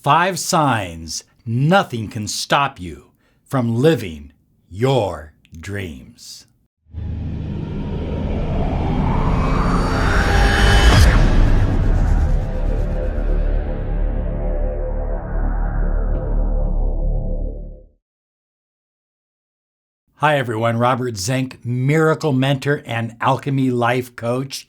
5 signs nothing can stop you from living your dreams. Hi everyone, Robert Zink, Miracle Mentor and Alchemy Life Coach.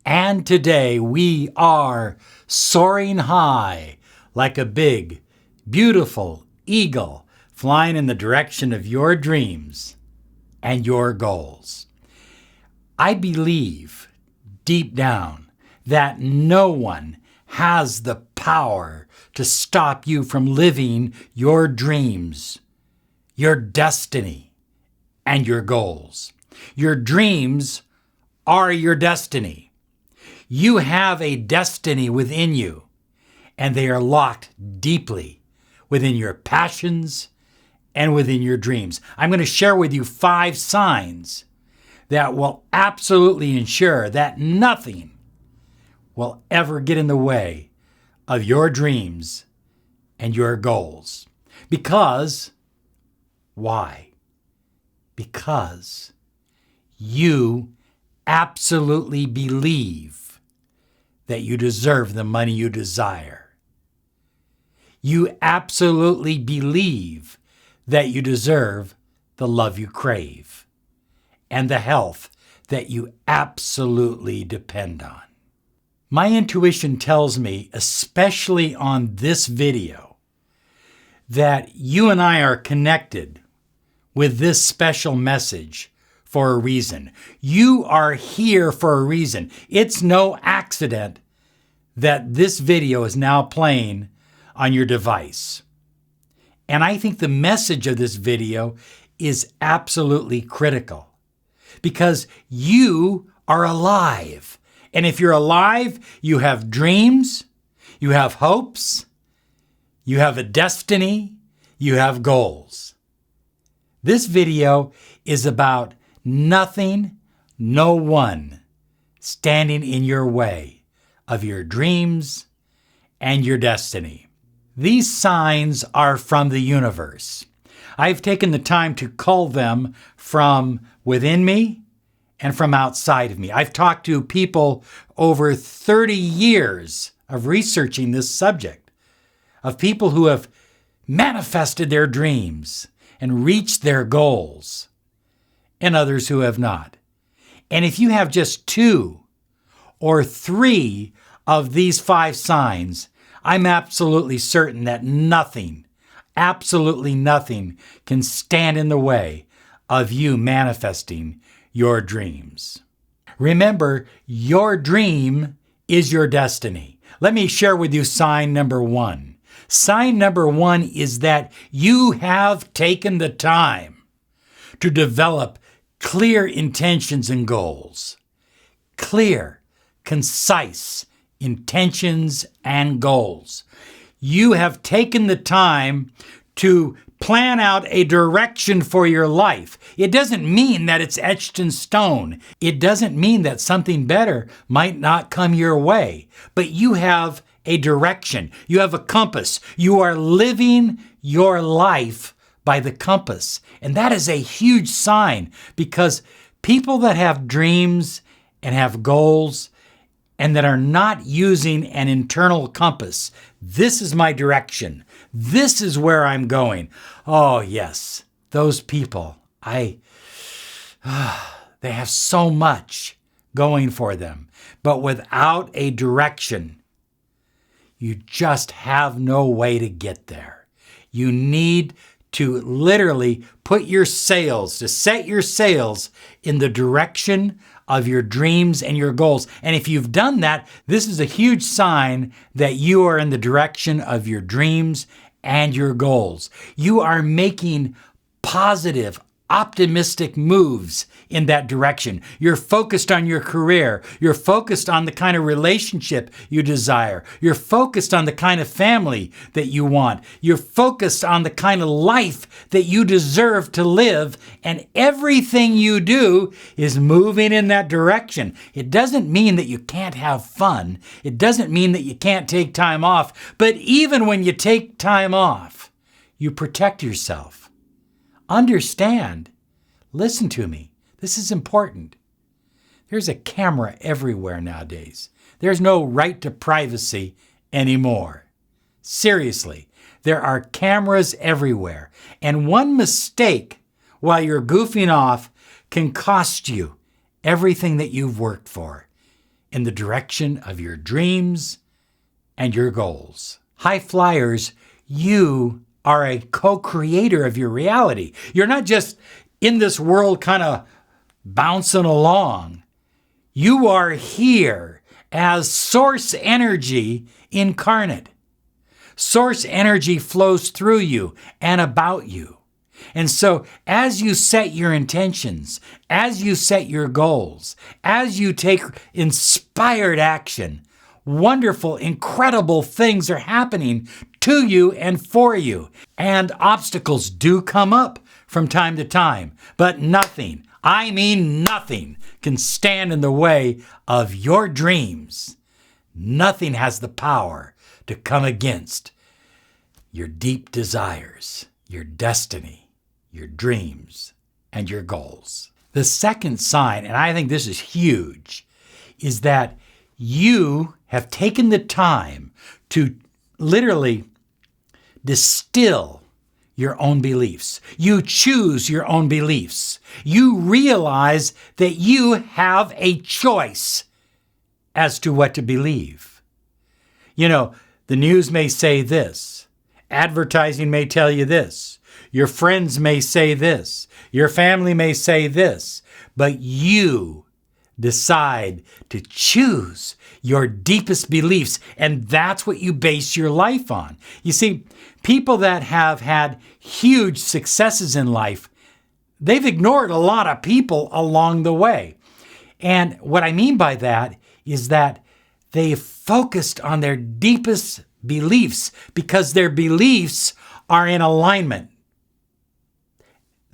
And today we are soaring high like a big, beautiful eagle flying in the direction of your dreams and your goals. I believe deep down that no one has the power to stop you from living your dreams, your destiny, and your goals. Your dreams are your destiny. You have a destiny within you, and they are locked deeply within your passions and within your dreams. I'm going to share with you 5 signs that will absolutely ensure that nothing will ever get in the way of your dreams and your goals. Because, why? Because you absolutely believe that you deserve the money you desire. You absolutely believe that you deserve the love you crave and the health that you absolutely depend on. My intuition tells me, especially on this video, that you and I are connected with this special message for a reason. You are here for a reason. It's no accident that this video is now playing on your device. And I think the message of this video is absolutely critical because you are alive. And if you're alive, you have dreams, you have hopes, you have a destiny, you have goals. This video is about nothing, no one standing in your way of your dreams and your destiny. These signs are from the universe. I've taken the time to cull them from within me and from outside of me. I've talked to people over 30 years of researching this subject, of people who have manifested their dreams and reach their goals, and others who have not. And if you have just 2 or 3 of these 5 signs, I'm absolutely certain that nothing, absolutely nothing, can stand in the way of you manifesting your dreams. Remember, your dream is your destiny. Let me share with you sign number 1. Sign number 1 is that you have taken the time to develop clear intentions and goals. Clear, concise intentions and goals. You have taken the time to plan out a direction for your life. It doesn't mean that it's etched in stone. It doesn't mean that something better might not come your way, but you have a direction. You have a compass. You are living your life by the compass. And that is a huge sign because people that have dreams and have goals and that are not using an internal compass, this is my direction. This is where I'm going. Oh yes, those people, they have so much going for them, but without a direction, you just have no way to get there. You need to literally put your sails, to set your sails in the direction of your dreams and your goals. And if you've done that, this is a huge sign that you are in the direction of your dreams and your goals. You are making positive, optimistic moves in that direction. You're focused on your career. You're focused on the kind of relationship you desire. You're focused on the kind of family that you want. You're focused on the kind of life that you deserve to live. And everything you do is moving in that direction. It doesn't mean that you can't have fun. It doesn't mean that you can't take time off. But even when you take time off, you protect yourself. Understand, listen to me, this is important. There's a camera everywhere nowadays. There's no right to privacy anymore. Seriously, there are cameras everywhere. And one mistake while you're goofing off can cost you everything that you've worked for in the direction of your dreams and your goals. High flyers, you are a co-creator of your reality. You're not just in this world kind of bouncing along. You are here as source energy incarnate. Source energy flows through you and about you. And so as you set your intentions, as you set your goals, as you take inspired action, wonderful, incredible things are happening to you and for you. And obstacles do come up from time to time, but nothing, I mean nothing, can stand in the way of your dreams. Nothing has the power to come against your deep desires, your destiny, your dreams, and your goals. The second sign, and I think this is huge, is that you have taken the time to literally distill your own beliefs. You choose your own beliefs. You realize that you have a choice as to what to believe. You know, the news may say this. Advertising may tell you this. Your friends may say this. Your family may say this. But you decide to choose your deepest beliefs, and that's what you base your life on. You see, people that have had huge successes in life, they've ignored a lot of people along the way. And what I mean by that is that they focused on their deepest beliefs because their beliefs are in alignment.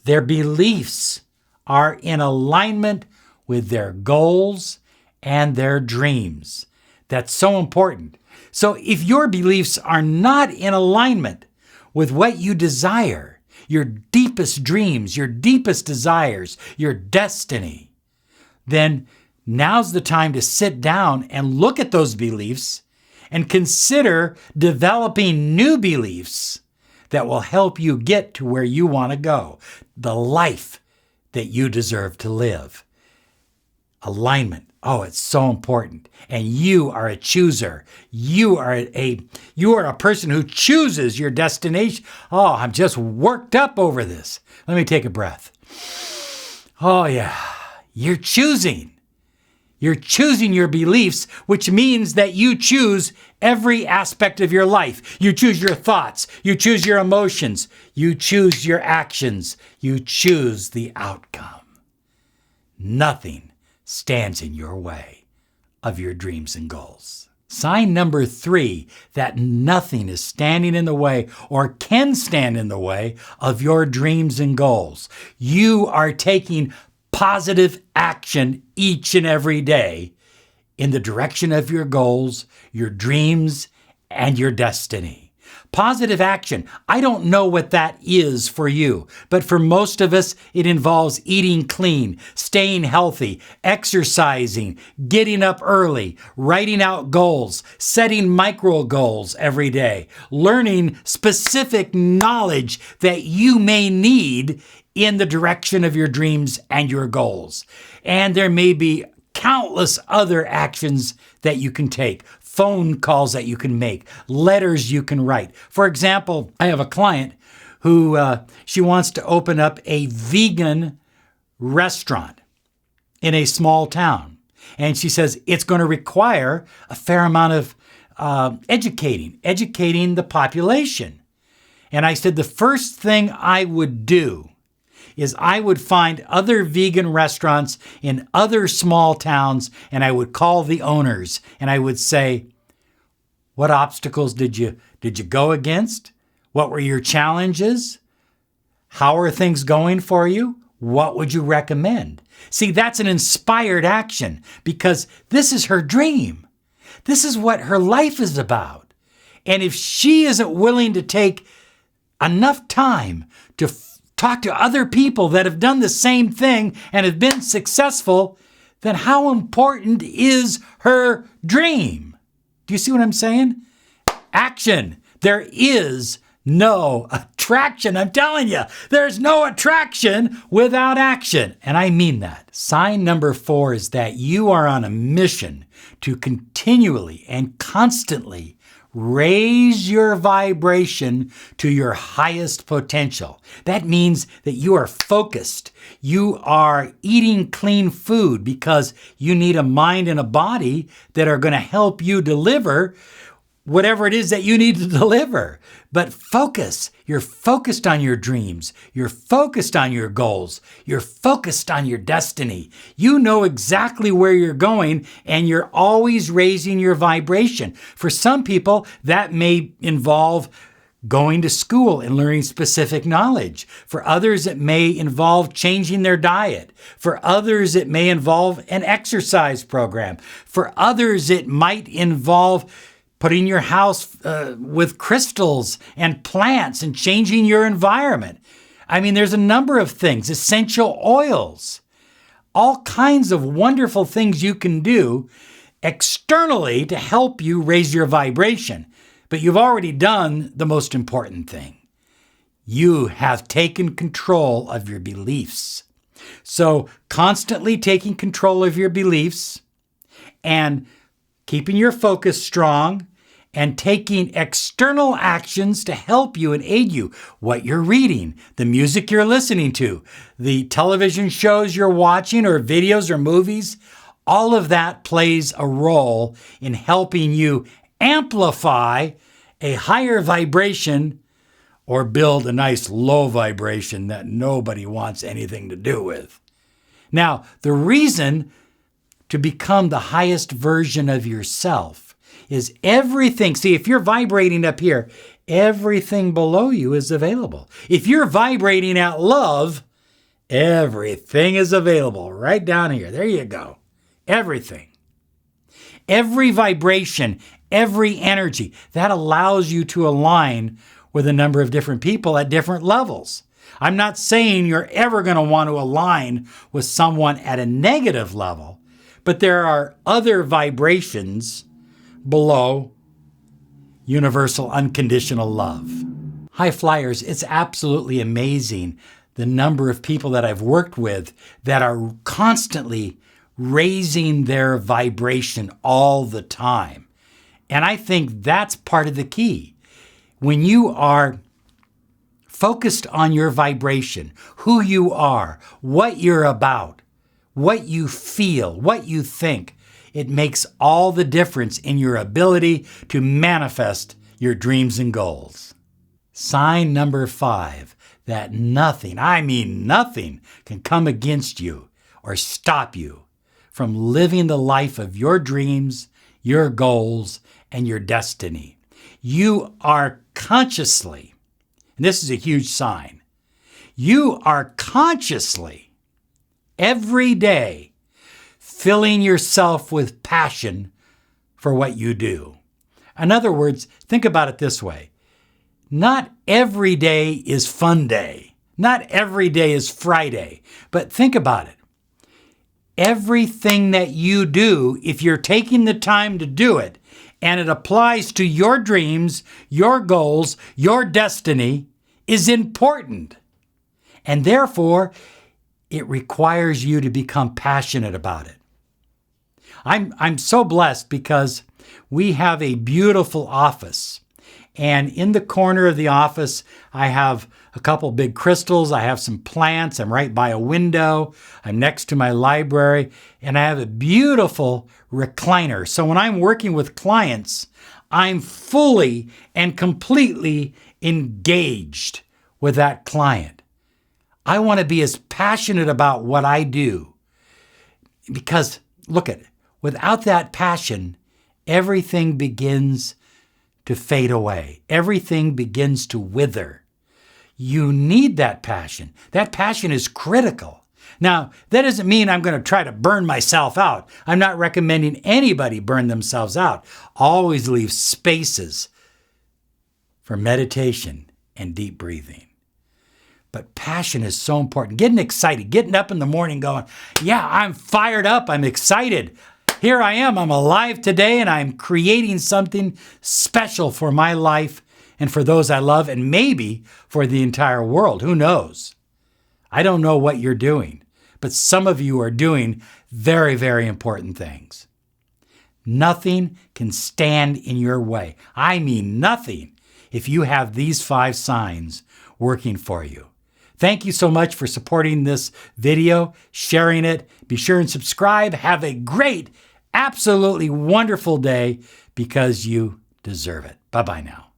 Their beliefs are in alignment with their goals and their dreams. That's so important. So if your beliefs are not in alignment with what you desire, your deepest dreams, your deepest desires, your destiny, then now's the time to sit down and look at those beliefs and consider developing new beliefs that will help you get to where you want to go, the life that you deserve to live. Alignment. Oh, it's so important. And you are a chooser. You are a person who chooses your destination. Oh, I'm just worked up over this. Let me take a breath. Oh yeah. You're choosing. You're choosing your beliefs, which means that you choose every aspect of your life. You choose your thoughts. You choose your emotions. You choose your actions. You choose the outcome. Nothing stands in your way of your dreams and goals. Sign number 3, that nothing is standing in the way or can stand in the way of your dreams and goals. You are taking positive action each and every day in the direction of your goals, your dreams, and your destiny. Positive action. I don't know what that is for you, but for most of us, it involves eating clean, staying healthy, exercising, getting up early, writing out goals, setting micro goals every day, learning specific knowledge that you may need in the direction of your dreams and your goals. And there may be countless other actions that you can take. Phone calls that you can make, letters you can write. For example, I have a client who she wants to open up a vegan restaurant in a small town. And she says it's going to require a fair amount of educating the population. And I said the first thing I would do is I would find other vegan restaurants in other small towns, and I would call the owners and I would say, what obstacles did you go against? What were your challenges? How are things going for you? What would you recommend? See, that's an inspired action because this is her dream. This is what her life is about. And if she isn't willing to take enough time to talk to other people that have done the same thing and have been successful, then how important is her dream? Do you see what I'm saying? Action. There is no attraction. I'm telling you, there's no attraction without action. And I mean that. Sign number 4 is that you are on a mission to continually and constantly raise your vibration to your highest potential. That means that you are focused. You are eating clean food because you need a mind and a body that are going to help you deliver whatever it is that you need to deliver. But focus. You're focused on your dreams. You're focused on your goals. You're focused on your destiny. You know exactly where you're going, and you're always raising your vibration. For some people, that may involve going to school and learning specific knowledge. For others, it may involve changing their diet. For others, it may involve an exercise program. For others, it might involve putting your house with crystals and plants and changing your environment. I mean, there's a number of things, essential oils, all kinds of wonderful things you can do externally to help you raise your vibration. But you've already done the most important thing. You have taken control of your beliefs. So constantly taking control of your beliefs and keeping your focus strong and taking external actions to help you and aid you. What you're reading, the music you're listening to, the television shows you're watching or videos or movies, all of that plays a role in helping you amplify a higher vibration or build a nice low vibration that nobody wants anything to do with. Now, the reason to become the highest version of yourself is everything. See, if you're vibrating up here, everything below you is available. If you're vibrating at love, everything is available right down here. There you go. Everything. Every vibration, every energy, that allows you to align with a number of different people at different levels. I'm not saying you're ever going to want to align with someone at a negative level, but there are other vibrations below universal unconditional love. High flyers, it's absolutely amazing the number of people that I've worked with that are constantly raising their vibration all the time. And I think that's part of the key. When you are focused on your vibration, who you are, what you're about, what you feel, what you think, it makes all the difference in your ability to manifest your dreams and goals. Sign number 5, that nothing, I mean nothing, can come against you or stop you from living the life of your dreams, your goals, and your destiny. You are consciously, and this is a huge sign, you are consciously every day filling yourself with passion for what you do. In other words, think about it this way. Not every day is fun day. Not every day is Friday. But think about it. Everything that you do, if you're taking the time to do it, and it applies to your dreams, your goals, your destiny, is important. And therefore, it requires you to become passionate about it. I'm so blessed because we have a beautiful office. And in the corner of the office, I have a couple big crystals. I have some plants. I'm right by a window. I'm next to my library. And I have a beautiful recliner. So when I'm working with clients, I'm fully and completely engaged with that client. I want to be as passionate about what I do because, look at it, without that passion, everything begins to fade away. Everything begins to wither. You need that passion. That passion is critical. Now, that doesn't mean I'm going to try to burn myself out. I'm not recommending anybody burn themselves out. Always leave spaces for meditation and deep breathing. But passion is so important. Getting excited, getting up in the morning going, yeah, I'm fired up, I'm excited. Here I am, I'm alive today, and I'm creating something special for my life and for those I love, and maybe for the entire world. Who knows? I don't know what you're doing, but some of you are doing very, very important things. Nothing can stand in your way. I mean nothing if you have these 5 signs working for you. Thank you so much for supporting this video, sharing it. Be sure and subscribe. Have a great, absolutely wonderful day because you deserve it. Bye-bye now.